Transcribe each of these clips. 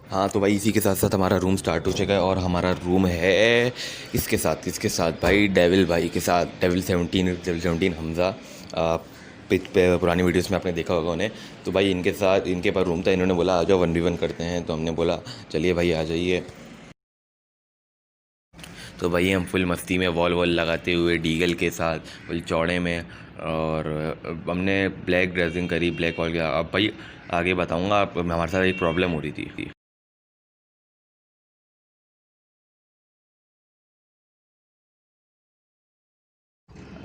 हाँ तो भाई इसी के साथ साथ हमारा रूम स्टार्ट हो चुका है और हमारा रूम है इसके साथ भाई डेविल भाई के साथ डेविल 17 हमज़ा। पुरानी वीडियोस में आपने देखा होगा उन्हें। तो भाई इनके साथ इनके पास रूम था, इन्होंने बोला आ जाओ 1v1 करते हैं, तो हमने बोला चलिए भाई आ जाइए। तो भाई हम फुल मस्ती में वॉल वॉल लगाते हुए डीगल के साथ फुल चौड़े में, और हमने ब्लैक ड्रेसिंग करी, ब्लैक वॉल गया। अब भाई आगे बताऊँगा, आप हमारे साथ एक प्रॉब्लम हो रही थी।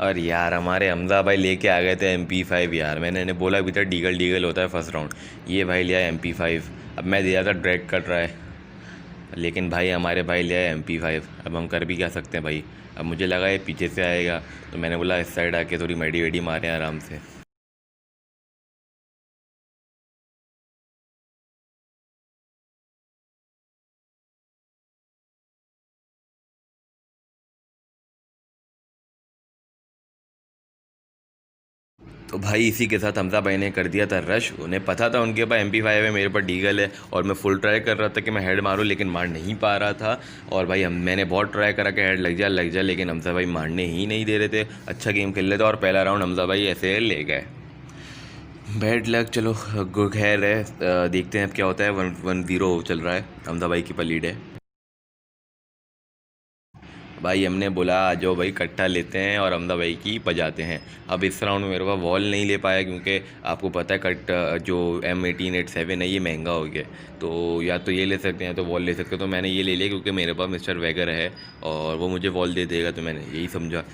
और यार हमारे हमजा भाई लेके आ गए थे MP5। यार मैंने इन्हें बोला भी था डीगल डीगल होता है फर्स्ट राउंड, ये भाई लिया MP5। अब मैं दिया था ड्रैग का ट्राई, लेकिन भाई हमारे भाई लिया MP5। अब हम कर भी क्या सकते हैं भाई। अब मुझे लगा ये पीछे से आएगा, तो मैंने बोला इस साइड आके थोड़ी मेडी वेडी मारे आराम से। तो भाई इसी के साथ हमजा भाई ने कर दिया था रश। उन्हें पता था उनके पास MP5 है, मेरे पास डीगल है, और मैं फुल ट्राई कर रहा था कि मैं हेड मारूं, लेकिन मार नहीं पा रहा था। और भाई मैंने बहुत ट्राई करा कि हेड लग जाए, लेकिन हमजा भाई मारने ही नहीं दे रहे थे। अच्छा गेम खेल रहे थे और पहला राउंड हमजा भाई ऐसे ले गए। बैड लक, चलो खैर है। देखते हैं अब क्या होता है। 1-0 चल रहा है, हमजा भाई की पर लीड है। भाई हमने बोला आ जाओ भाई इकट्ठा लेते हैं और हमदा भाई की बजाते हैं। अब इस राउंड में मेरे पास वॉल नहीं ले पाया, क्योंकि आपको पता है कट जो M1887 है ये महंगा हो गया। तो या तो ये ले सकते हैं तो वॉल ले सकते हैं, तो मैंने ये ले लिया क्योंकि मेरे पास मिस्टर वैगर है और वो मुझे वॉल दे देगा, तो मैंने यही समझा।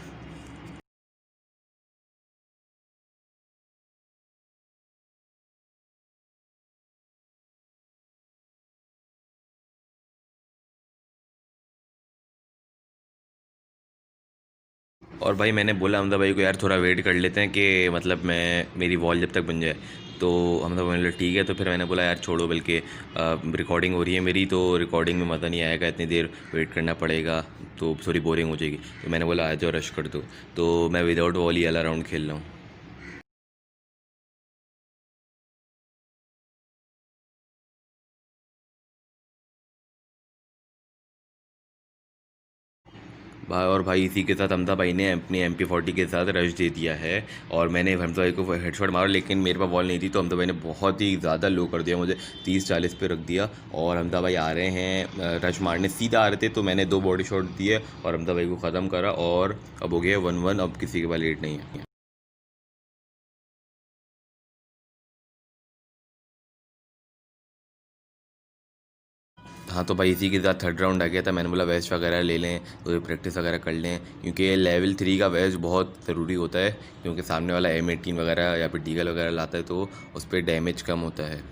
और भाई मैंने बोला हमदा भाई को यार थोड़ा वेट कर लेते हैं कि मतलब मैं मेरी वॉल जब तक बन जाए। तो हमदा भाई ने बोला ठीक है। तो फिर मैंने बोला यार छोड़ो, बल्कि रिकॉर्डिंग हो रही है मेरी, तो रिकॉर्डिंग में मज़ा नहीं आएगा, इतनी देर वेट करना पड़ेगा तो थोड़ी बोरिंग हो जाएगी। तो मैंने बोला आ जाओ रश कर दो। तो मैं विदाउट वॉल ही वाला राउंड खेल रहा हूँ। और भाई इसी के साथ हमजा भाई ने अपनी MP40 के साथ रश दे दिया है, और मैंने हमजा भाई को हेडशॉट मारा, लेकिन मेरे पास बॉल नहीं थी, तो हमजा भाई ने बहुत ही ज़्यादा लो कर दिया, मुझे 30-40 पे रख दिया। और हमजा भाई आ रहे हैं रश मारने, सीधा आ रहे थे, तो मैंने 2 बॉडी शॉट दिए और हमजा भाई को ख़त्म करा, और अब हो गया 1-1। अब किसी के पास लेट नहीं है। हाँ तो भाई इसी के साथ थर्ड राउंड आ गया था। मैंने बोला वेस्ट वगैरह ले लें, तो प्रैक्टिस वगैरह कर लें, क्योंकि ये लेवल 3 का वेस्ट बहुत ज़रूरी होता है, क्योंकि सामने वाला M18 वगैरह या फिर डीगल वगैरह लाता है, तो उस पर डैमेज कम होता है।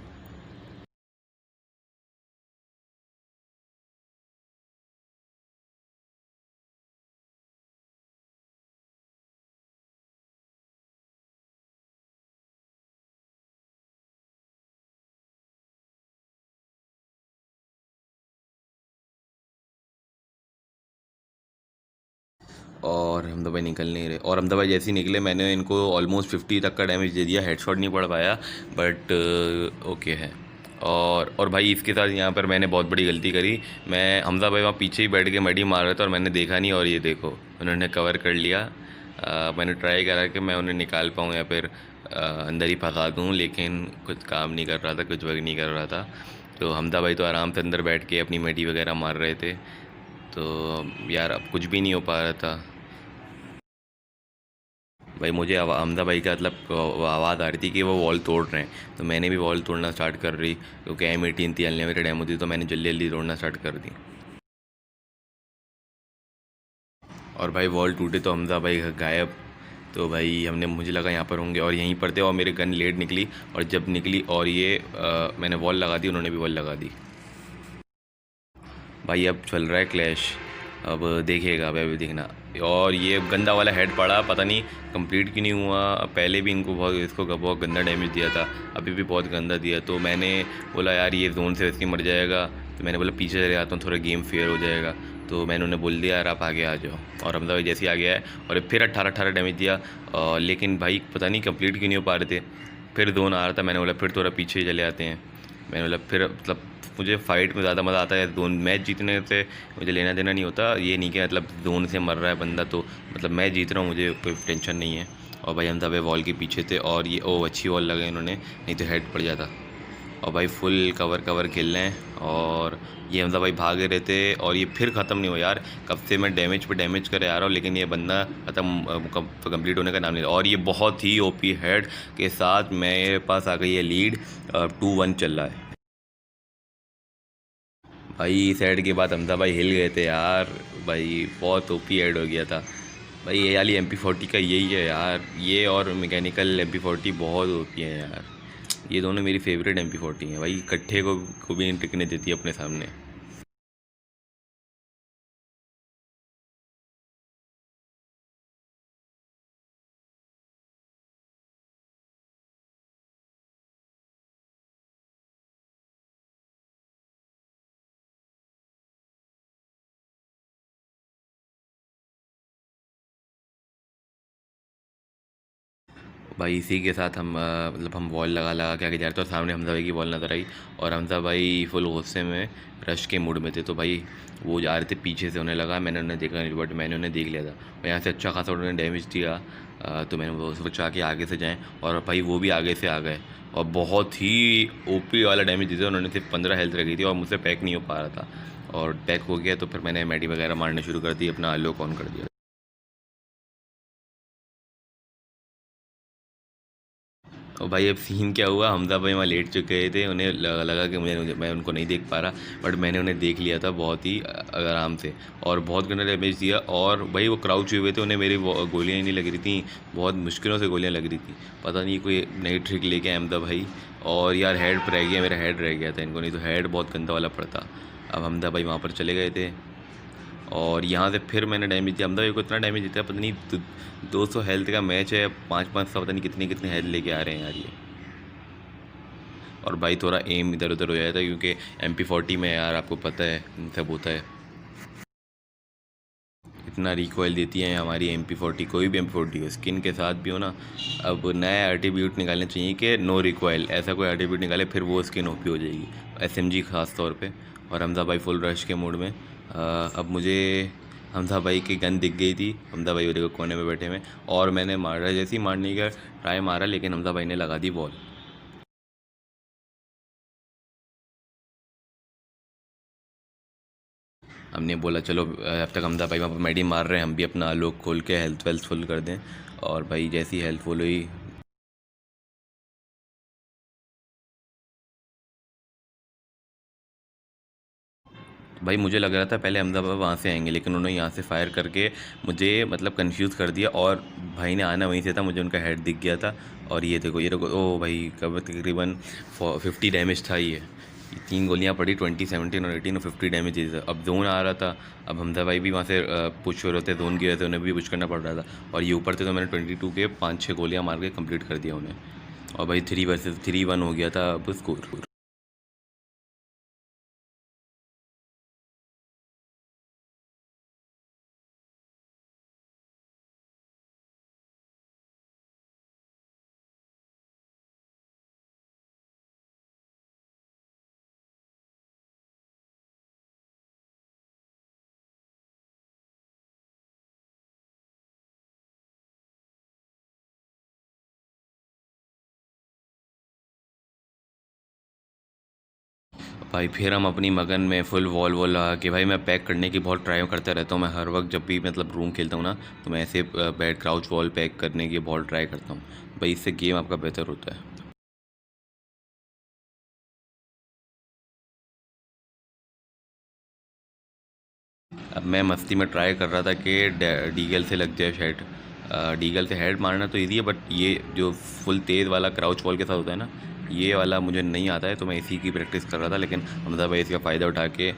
और हमदा भाई निकल नहीं रहे, और हमदा भाई जैसे ही निकले मैंने इनको ऑलमोस्ट 50 तक का डैमेज दे दिया। हेडशॉट नहीं पड़ पाया, बट ओके है। और भाई इसके साथ यहाँ पर मैंने बहुत बड़ी गलती करी। मैं हमदा भाई वहाँ पीछे ही बैठ के मडी मार रहा था और मैंने देखा नहीं, और ये देखो उन्होंने कवर कर लिया। मैंने ट्राई करा कि मैं उन्हें निकाल पाऊँ या फिर अंदर ही फंसा दूँ, लेकिन कुछ काम नहीं कर रहा था, कुछ वर्क नहीं कर रहा था। तो हमदा भाई तो आराम से अंदर बैठ के अपनी मडी वगैरह मार रहे थे। तो यार अब कुछ भी नहीं हो पा रहा था। भाई मुझे हमजा भाई का मतलब आवाज़ आ रही थी कि वो वॉल तोड़ रहे हैं, तो मैंने भी वॉल तोड़ना स्टार्ट कर रही, क्योंकि M18 थी, अनलिमिटेड एमो थी, तो मैंने जल्दी जल्दी तोड़ना स्टार्ट कर दी। और भाई वॉल टूटे तो हमजा भाई गायब। तो भाई हमने मुझे लगा यहाँ पर होंगे, और यहीं पर थे, और मेरे गन लेट निकली, और जब निकली और ये मैंने वॉल लगा दी, उन्होंने भी वॉल लगा दी। भाई अब चल रहा है क्लैश, अब देखिएगा भाई, अभी देखना। और ये गंदा वाला हेड पड़ा, पता नहीं कंप्लीट क्यों नहीं हुआ। पहले भी इनको इसको बहुत गंदा डैमेज दिया था, अभी भी बहुत गंदा दिया। तो मैंने बोला यार ये जोन से वैसे ही मर जाएगा, तो मैंने बोला पीछे चले आता हूँ, थोड़ा गेम फेयर हो जाएगा। तो मैंने उन्हें बोल दिया यार आप आगे आ जाओ, और हमदा भाई जैसे ही आ गया है, और फिर 18-18 डैमेज दिया। लेकिन भाई पता नहीं कंप्लीट क्यों नहीं हो पा रहे थे। फिर जोन आ रहा था, मैंने बोला फिर थोड़ा पीछे चले आते हैं। मैंने बोला फिर मतलब मुझे फ़ाइट में ज़्यादा मज़ा आता है। जोन मैच जीतने से मुझे लेना देना नहीं होता, ये नहीं कि मतलब जोन से मर रहा है बंदा तो मतलब मैं जीत रहा हूँ, मुझे कोई टेंशन नहीं है। और भाई हम दबे वॉल के पीछे थे और ये अच्छी वॉल लगे इन्होंने, नहीं तो हेड पड़ जाता। और भाई फुल कवर कवर खेल रहे हैं और ये हमजा भाई भागे रहते और ये फिर ख़त्म नहीं हुआ यार। कब से मैं डैमेज पे डैमेज करे आ रहा हूँ लेकिन ये बंदा ख़त्म कंप्लीट होने का नाम नहीं रहा। और ये बहुत ही ओपी हेड के साथ मेरे पास आ गई है लीड, 2-1 चल रहा है। भाई इस हेड के बाद हमजा भाई हिल गए थे यार, भाई बहुत ओपी हेड हो गया था। भाई ये वाली MP40 का यही है यार, ये और मैकेनिकल MP40 बहुत ओपी है यार। ये दोनों मेरी फेवरेट MP40 हैं भाई, इकट्ठे को भी नहीं टिकने देती अपने सामने। भाई इसी के साथ हम मतलब हम वॉल लगा लगा के आगे जा रहे थे और सामने हमजा भाई की वॉल नज़र आई और हमजा भाई फुल गुस्से में रश के मूड में थे। तो भाई वो जा रहे थे पीछे से, उन्हें लगा, मैंने उन्हें देखा नहीं बट मैंने उन्हें देख लिया था और यहाँ से अच्छा खासा उन्होंने डैमेज दिया। तो मैंने वो सोचा कि आगे से जाएँ और भाई वो भी आगे से आ गए और बहुत ही ओपी वाला डैमेज दिया। उन्होंने सिर्फ 15 हेल्थ रखी थी और मुझसे पैक नहीं हो पा रहा था और पैक हो गया तो फिर मैंने मेडी वगैरह मारने शुरू कर दी, अपना आलोक ऑन कर दिया। और भाई अब सीन क्या हुआ, हमजा भाई वहाँ लेट चुके थे, उन्हें लगा कि मैं उनको नहीं देख पा रहा बट मैंने उन्हें देख लिया था बहुत ही आराम से और बहुत गंदा डैमेज दिया। और भाई वो क्राउच हुए थे, उन्हें मेरी गोलियाँ ही नहीं लग रही थी, बहुत मुश्किलों से गोलियाँ लग रही थी। पता नहीं कोई नई ट्रिक लेके आया हमजा भाई। और यार हेड पर रह गया, मेरा हेड रह गया था इनको, नहीं तो हेड बहुत गंदा वाला पड़ता। अब हमजा भाई वहाँ पर चले गए थे और यहाँ से फिर मैंने डैमेज दिया। हमदा भाई को इतना डैमेज दिया पता नहीं 200 हेल्थ का मैच है, 500 पता नहीं कितनी कितनी हेल्थ लेके आ रहे हैं यार ये। और भाई थोड़ा एम इधर उधर हो जाता है क्योंकि MP40 में यार आपको पता है सब होता है, इतना रिकॉइल देती है हमारी MP40, कोई भी MP40 हो, स्किन के साथ भी हो ना। अब नया एट्रीब्यूट निकालने चाहिए कि नो रिकॉइल, ऐसा कोई एट्रीब्यूट निकाले फिर वो स्किन ओपी हो जाएगी, SMG ख़ास तौर पे। और हमजा भाई फुल रश के मूड में। अब मुझे हमजा भाई की गन दिख गई थी, हमजा भाई मेरे को कोने में बैठे हुए और मैंने मारा, जैसे ही मारने का ट्राई मारा लेकिन हमजा भाई ने लगा दी बॉल। हमने बोला चलो अब तक हमजा भाई वहाँ पर मेडी मार रहे हैं, हम भी अपना आलोक खोल के हेल्थ वेल्थ फुल कर दें। और भाई जैसी हेल्थ फुल हुई, भाई मुझे लग रहा था पहले अहमदाबाद वहाँ से आएंगे लेकिन उन्होंने यहाँ से फायर करके मुझे मतलब कंफ्यूज कर दिया और भाई ने आना वहीं से था, मुझे उनका हेड दिख गया था। और ये देखो ओ भाई कब तकरीबन 50 डैमेज था ये 3 गोलियाँ पड़ी, 20, 17 और 18 और 50 डैमेज। अब जोन आ रहा था, अब हमजा भाई भी वहाँ से पुश हो रहे थे, जोन की वजह से उन्हें भी पुश करना पड़ रहा था और ये ऊपर थे तो मैंने 22 के 5-6 गोलियाँ मार के कंप्लीट कर दिया उन्हें। और भाई 3 वर्सेस 3-1 हो गया था अब स्कोर। भाई फिर हम अपनी मगन में फुल वॉल वॉल लगा के, भाई मैं पैक करने की बहुत ट्राई करता रहता हूँ। मैं हर वक्त जब भी मतलब रूम खेलता हूँ ना तो मैं ऐसे बैट क्राउच वॉल पैक करने की बहुत ट्राई करता हूँ भाई, इससे गेम आपका बेहतर होता है। अब मैं मस्ती में ट्राई कर रहा था कि डीगल से लग जाए हेड। डीगल से हेड मारना तो ईजी है बट ये जो फुल तेज़ वाला क्राउच वॉल के साथ होता है ना, ये वाला मुझे नहीं आता है तो मैं इसी की प्रैक्टिस कर रहा था। लेकिन हमजा भाई इसका फ़ायदा उठा के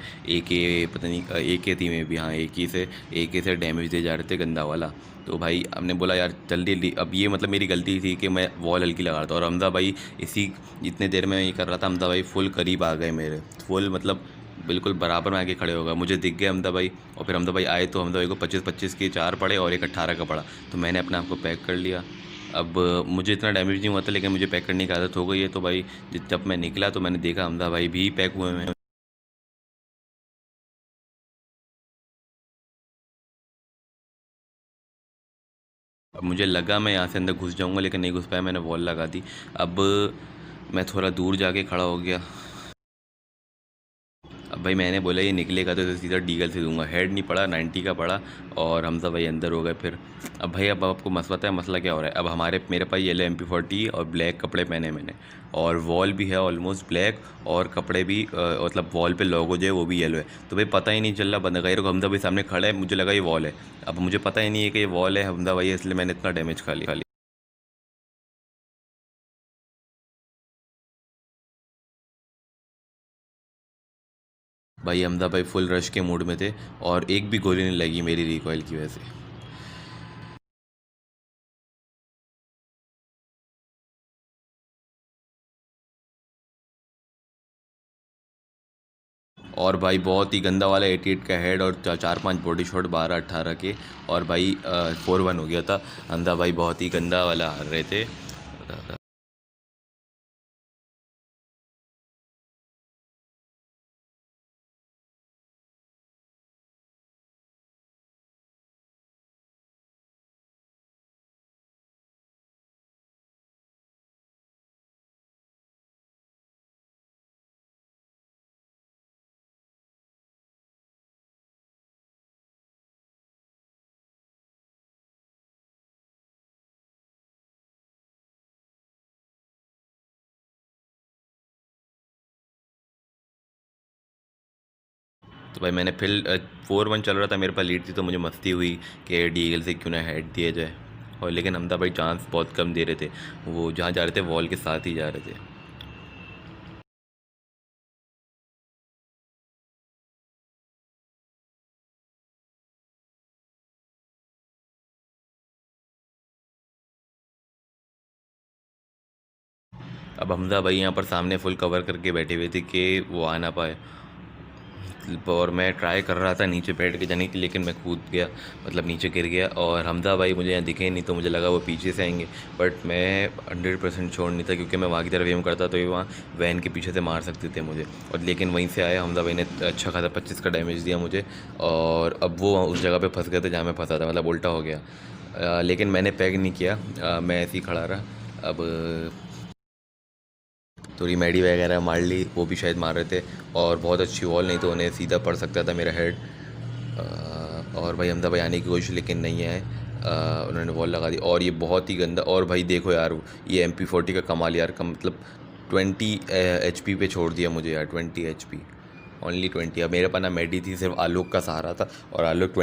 पता नहीं AK थी में भी, हाँ AK से डैमेज दे जा रहे थे गंदा वाला। तो भाई हमने बोला यार जल्दी जल्दी, अब ये मतलब मेरी गलती थी कि मैं वॉल हल्की लगा रहा था और हमजा भाई इसी जितने देर में ये कर रहा था हमजा भाई फुल करीब आ गए मेरे, फुल मतलब बिल्कुल बराबर में आके खड़े हो गए, मुझे दिख गया हमदा भाई। और फिर हमदा भाई आए तो हमदा भाई को 25-25 के 4 पड़े और एक 18 का पड़ा, तो मैंने अपने आप को पैक कर लिया। अब मुझे इतना डैमेज नहीं हुआ था लेकिन मुझे पैक करने की आदत हो गई है, तो भाई जब मैं निकला तो मैंने देखा हमदा भाई भी पैक हुए हैं। अब मुझे लगा मैं यहाँ से अंदर घुस जाऊँगा, लेकिन नहीं घुस पाया, मैंने वॉल लगा दी। अब मैं थोड़ा दूर जाके खड़ा हो गया। अब भाई मैंने बोला ये निकलेगा तो सीधा डीगल से दूंगा। हेड नहीं पड़ा, 90 का पड़ा, और हम सब भाई अंदर हो गए फिर। अब भाई अब आपको मसला पता है मसला क्या हो रहा है। अब मेरे पास येलो MP40 और ब्लैक कपड़े पहने हैं मैंने, और वॉल भी है ऑलमोस्ट ब्लैक, और कपड़े भी मतलब वॉल पे लॉगो जो है वो भी येलो है। तो भाई पता ही नहीं चल रहा, बंदा गैर को हमदा भाई सामने खड़ा है, मुझे लगा ये वॉल है। अब मुझे पता ही नहीं है कि ये वॉल है हमदा भाई है, इसलिए मैंने इतना डैमेज खा लिया। भाई हमदा भाई फुल रश के मूड में थे, और एक भी गोली नहीं लगी मेरी रिकॉइल की वजह से। और भाई बहुत ही गंदा वाला 88 का हेड, और चार पांच बॉडी शॉट 12-18 के। और भाई 4-1 हो गया था। अंधा भाई बहुत ही गंदा वाला हार रहे थे। तो भाई मैंने फिर 4-1 चल रहा था, मेरे पास लीड थी, तो मुझे मस्ती हुई कि डीएल से क्यों ना हेड दिया जाए। और लेकिन हमदा भाई चांस बहुत कम दे रहे थे, वो जहाँ जा रहे थे वॉल के साथ ही जा रहे थे। अब हमजा भाई यहाँ पर सामने फुल कवर करके बैठे हुए थे कि वो आ ना पाए। और मैं ट्राई कर रहा था नीचे बैठ के जाने की, लेकिन मैं कूद गया, मतलब नीचे गिर गया। और हमजा भाई मुझे यहाँ दिखे नहीं, तो मुझे लगा वो पीछे से आएंगे, बट मैं 100% श्योर नहीं था, क्योंकि मैं वहाँ की तरफ एम करता तो ये वहाँ वैन के पीछे से मार सकते थे मुझे। और लेकिन वहीं से आया हमजा भाई ने अच्छा खासा 25 का डैमेज दिया मुझे। और अब वो उस जगह पर फंस गए थे जहाँ मैं फंसा था, मतलब उल्टा हो गया। लेकिन मैंने पैग नहीं किया, मैं ऐसे ही खड़ा रहा। अब थोड़ी मैडी वगैरह मार ली, वो भी शायद मार रहे थे। और बहुत अच्छी वॉल, नहीं तो उन्हें सीधा पड़ सकता था मेरा हेड। और भाई हमदा भाई आने की कोशिश, लेकिन नहीं आए। उन्होंने वॉल लगा दी, और ये बहुत ही गंदा। और भाई देखो यार, ये MP40 का कमाल यार, का मतलब 20 HP पे छोड़ दिया मुझे यार, 20 HP, ओनली 20। अब मेरे पास ना मेडी थी, सिर्फ आलोक का सहारा था, और आलोक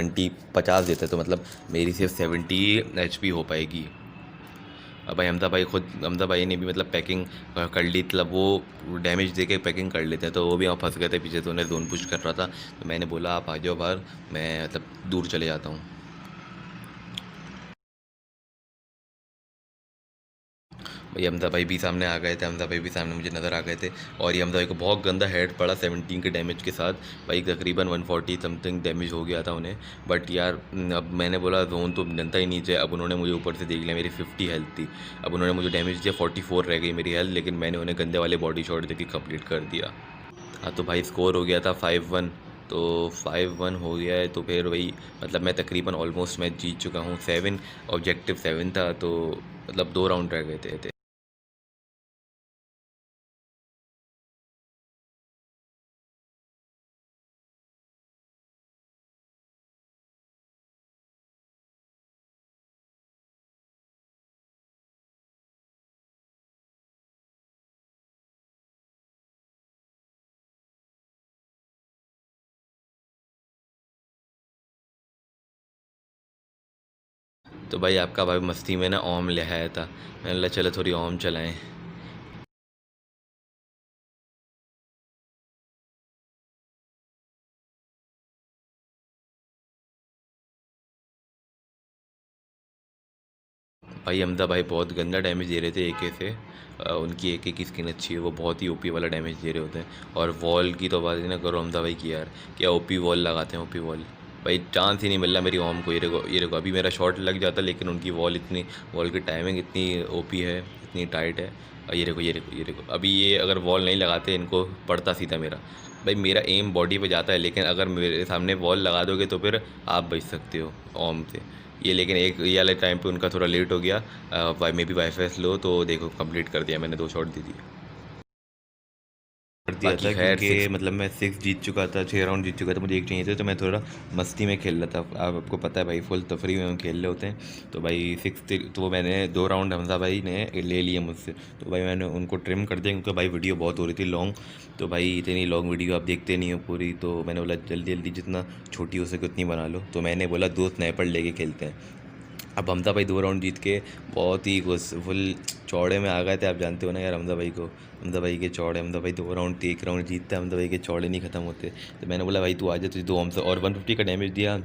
50 देते, तो मतलब मेरी सिर्फ 70 HP हो पाएगी। अब भाई हमदा भाई ने भी मतलब पैकिंग कर ली, मतलब वो डैमेज दे के पैकिंग कर लेते हैं, तो वो भी वहाँ फंस गए थे पीछे, तो उन्हें जोन पुश कर रहा था। तो मैंने बोला आप आ जाओ बाहर, मैं मतलब दूर चले जाता हूँ। भाई हमदा भाई भी सामने आ गए थे, हमदा भाई भी सामने मुझे नज़र आ गए थे। और ये हमदा भाई को बहुत गंदा हेड पड़ा 17 के डैमेज के साथ। भाई तकरीबन 140 समथिंग डैमेज हो गया था उन्हें। बट यार अब मैंने बोला जोन तो बनता ही नीचे। अब उन्होंने मुझे ऊपर से देख लिया, मेरी 50 हेल्थ थी। अब उन्होंने मुझे डैमेज दिया, 44 रह गई मेरी हेल्थ, लेकिन मैंने उन्हें गंदे वाले बॉडी शॉट देके कंप्लीट कर दिया। हाँ तो भाई स्कोर हो गया था 5-1। तो 5-1 हो गया है, तो फिर वही मतलब मैं तकरीबन ऑलमोस्ट मैच जीत चुका हूँ। 7 ऑब्जेक्टिव 7 था, तो मतलब 2 राउंड रह गए थे। तो भाई आपका भाई मस्ती में ना ओम ले आया था, मैंने बोला चलो थोड़ी ओम चलाएं। भाई अमदा भाई बहुत गंदा डैमेज दे रहे थे AK से। उनकी AK की स्किन अच्छी है, वो बहुत ही OP वाला डैमेज दे रहे होते हैं। और वॉल की तो बात ही ना करो अमदा भाई की यार, क्या OP वॉल लगाते हैं, OP वॉल। भाई चांस ही नहीं मिल रहा मेरी ओम को। ये देखो अभी मेरा शॉट लग जाता, लेकिन उनकी वॉल की टाइमिंग इतनी OP है, इतनी टाइट है। और ये देखो अभी ये अगर वॉल नहीं लगाते इनको पड़ता सीधा मेरा। भाई मेरा एम बॉडी पे जाता है, लेकिन अगर मेरे सामने वॉल लगा दोगे तो फिर आप बच सकते हो ओम से। ये लेकिन एक ये वाले टाइम पे उनका थोड़ा लेट हो गया, मे बी वाईफाई स्लो, तो देखो कंप्लीट कर दिया मैंने, 2 शॉट दे दिए, कर दिया बाकी था खैर क्योंकि 6 मतलब मैं 6 जीत चुका था, 6 राउंड जीत चुका था, मुझे एक चाहिए थे, तो मैं थोड़ा मस्ती में खेल रहा था। आपको पता है भाई फुल तफरी में हम खेल रहे होते हैं। तो भाई 6 तो मैंने 2 राउंड हमजा भाई ने ले लिए मुझसे, तो भाई मैंने उनको ट्रिम कर दिया क्योंकि भाई वीडियो बहुत हो रही थी लॉन्ग। तो भाई इतनी लॉन्ग वीडियो आप देखते नहीं हो पूरी, तो मैंने बोला जल्दी जल्दी जितना छोटी हो सके उतनी बना लो। तो मैंने बोला 2 स्नैपर लेके खेलते हैं। अब हमजा भाई 2 राउंड जीत के बहुत ही फुल चौड़े में आ गए थे। आप जानते हो ना यार हमजा भाई को, हमजा भाई के चौड़े, हमजा भाई 2 राउंड 1 राउंड जीतते, हमजा भाई के चौड़े नहीं खत्म होते। तो मैंने बोला भाई तू आ जा, तुझे 2 हमसे और 150 का डैमेज दिया,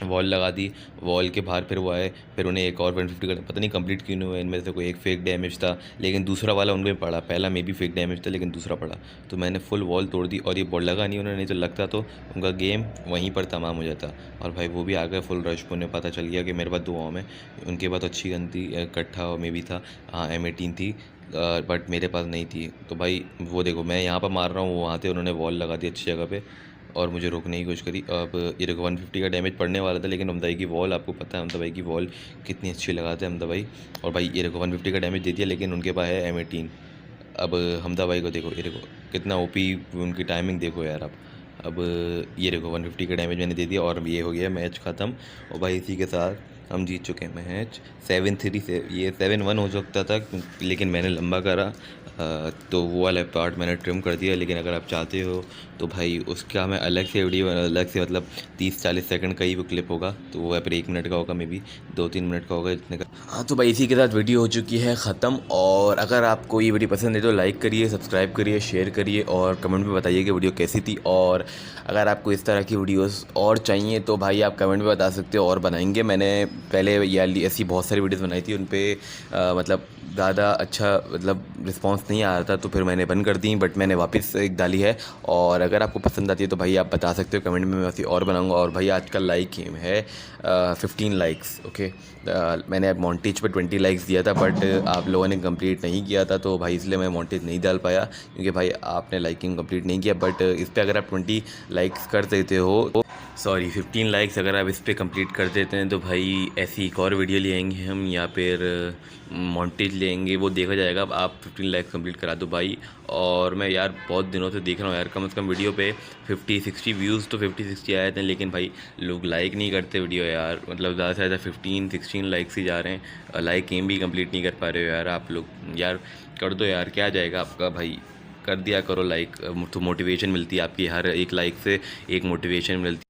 वॉल लगा दी, वॉल के बाहर फिर वो आए, फिर उन्हें एक और 150 का, पता नहीं कंप्लीट क्यों नहीं हुआ, इनमें से कोई एक फेक डैमेज था, लेकिन दूसरा वाला उनमें पड़ा, पहला मे बी फेक डैमेज था लेकिन दूसरा पड़ा। तो मैंने फुल वॉल तोड़ दी और ये बॉल लगा नहीं उन्होंने, नहीं तो लगता तो उनका गेम वहीं पर तमाम हो जाता। और भाई वो भी आ गए फुल रश, उन्हें पता चल गया कि मेरे पास 2 ऑम है, उनके पास अच्छी गन थी, कट्ठा में भी था, हाँ M18 थी, बट मेरे पास नहीं थी। तो भाई वो देखो मैं यहाँ पर मार रहा हूँ, वो वहाँ थे, उन्होंने वॉल लगा दी अच्छी जगह पे और मुझे रोकने की कोशिश करी। अब ये देखो 150 का डैमेज पड़ने वाला था, लेकिन हमदा भाई की वॉल, आपको पता है हमदा भाई की वॉल कितनी अच्छी लगाते हैं हमदा भाई। और भाई ये देखो 150 का डैमेज दे दिया, लेकिन उनके पास है M18। अब हमदा भाई को देखो, ये देखो कितना OP, उनकी टाइमिंग देखो यार आप। अब ये देखो 150 का डैमेज मैंने दे दिया और ये हो गया मैच ख़त्म। और भाई इसी के साथ हम जीत चुके हैं मैच 7-3 से। ये 7-1 हो सकता था लेकिन मैंने लंबा करा, तो वो वाला पार्ट मैंने ट्रिम कर दिया। लेकिन अगर आप चाहते हो तो भाई उसका मैं अलग से वीडियो, अलग से मतलब 30-40 सेकंड का ही वो क्लिप होगा, तो वो फिर 1 मिनट का होगा, मे बी 2-3 मिनट का होगा इतने का। हाँ तो भाई इसी के साथ वीडियो हो चुकी है ख़त्म। और अगर आपको ये वीडियो पसंद है तो लाइक करिए, सब्सक्राइब करिए, शेयर करिए और कमेंट में बताइए कि वीडियो कैसी थी। और अगर आपको इस तरह की वीडियोस और चाहिए तो भाई आप कमेंट में बता सकते हो और बनाएंगे। मैंने पहले यार ऐसी बहुत सारी वीडियोस बनाई थी, उन पर मतलब ज़्यादा अच्छा मतलब रिस्पांस नहीं आ रहा था, तो फिर मैंने बंद कर दी, बट मैंने वापस एक डाली है। और अगर आपको पसंद आती है तो भाई आप बता सकते हो कमेंट में, मैं वैसे और बनाऊंगा। और भाई आज का लाइक है 15 लाइक्स, ओके। मैंने अब मॉन्टेज पे 20 लाइक्स दिया था, बट आप लोगों ने कंप्लीट नहीं किया था, तो भाई इसलिए मैं मॉन्टेज नहीं डाल पाया, क्योंकि भाई आपने लाइकिंग कंप्लीट नहीं किया। बट इस पर अगर आप 20 लाइक्स कर देते हो, सॉरी 15 लाइक्स अगर आप इस पर कंप्लीट कर देते हैं, तो भाई ऐसी एक और वीडियो ले आएंगे हम, या फिर मॉन्टेज लेंगे, वो देखा जाएगा। अब आप 15 लाइक्स कंप्लीट करा दो भाई। और मैं यार बहुत दिनों से देख रहा हूँ यार, कम से कम वीडियो पे 50-60 व्यूज़ तो 50-60 आए थे, लेकिन भाई लोग लाइक नहीं करते वीडियो यार, मतलब ज़्यादा से ज़्यादा 15-16 लाइक्स ही जा रहे हैं, लाइक एम भी कंप्लीट नहीं कर पा रहे हो यार आप लोग। यार कर दो यार, क्या जाएगा आपका भाई, कर दिया करो लाइक, तो मोटिवेशन मिलती है आपकी, हर एक लाइक से एक मोटिवेशन मिलती है।